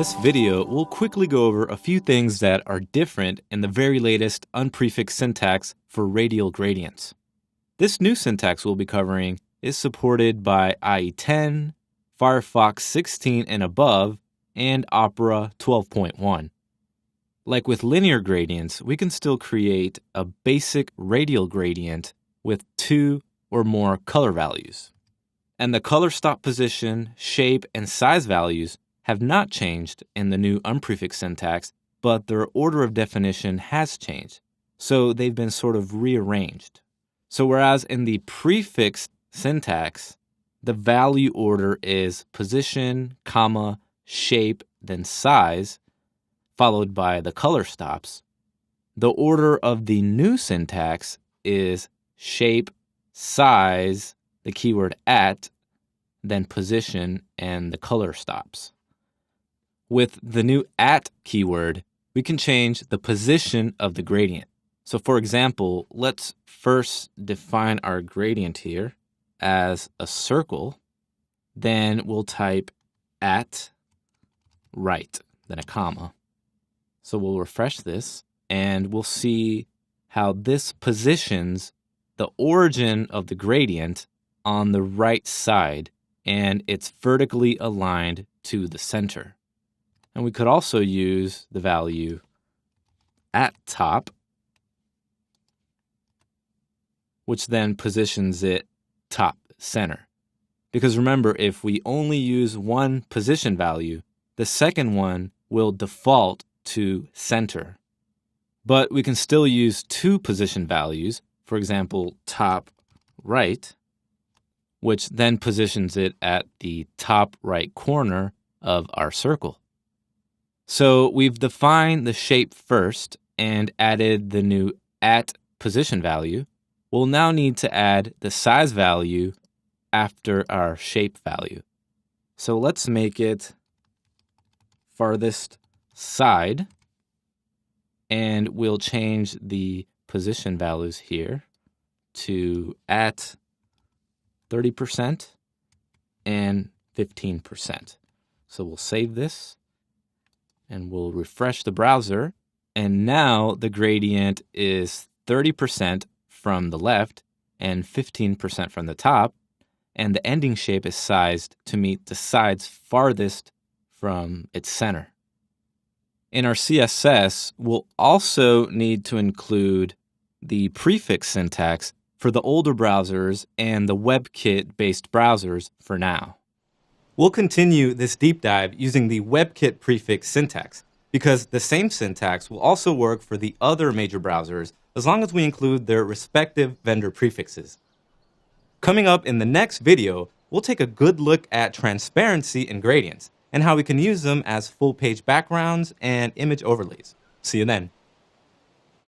this video, we'll quickly go over a few things that are different in the very latest unprefixed syntax for radial gradients. This new syntax we'll be covering is supported by IE 10, Firefox 16 and above, and Opera 12.1. Like with linear gradients, we can still create a basic radial gradient with 2 or more color values. And the color stop position, shape, and size values have not changed in the new unprefixed syntax, but their order of definition has changed. So they've been sort of rearranged. So whereas in the prefixed syntax, the value order is position, comma, shape, then size, followed by the color stops, the order of the new syntax is shape, size, the keyword at, then position, and the color stops. With the new at keyword, we can change the position of the gradient. So for example, let's first define our gradient here as a circle. Then we'll type at right, then a comma. So we'll refresh this and we'll see how this positions the origin of the gradient on the right side, and it's vertically aligned to the center. And we could also use the value at top, which then positions it top center. Because remember, if we only use one position value, the second one will default to center. But we can still use 2 position values, for example, top right, which then positions it at the top right corner of our circle. So we've defined the shape first and added the new at position value. We'll now need to add the size value after our shape value. So let's make it farthest side, and we'll change the position values here to at 30% and 15%. So we'll save this and we'll refresh the browser, and now the gradient is 30% from the left and 15% from the top, and the ending shape is sized to meet the sides farthest from its center. In our CSS, we'll also need to include the prefix syntax for the older browsers and the WebKit-based browsers for now. We'll continue this deep dive using the WebKit prefix syntax, because the same syntax will also work for the other major browsers as long as we include their respective vendor prefixes. Coming up in the next video, we'll take a good look at transparency in gradients and how we can use them as full-page backgrounds and image overlays. See you then.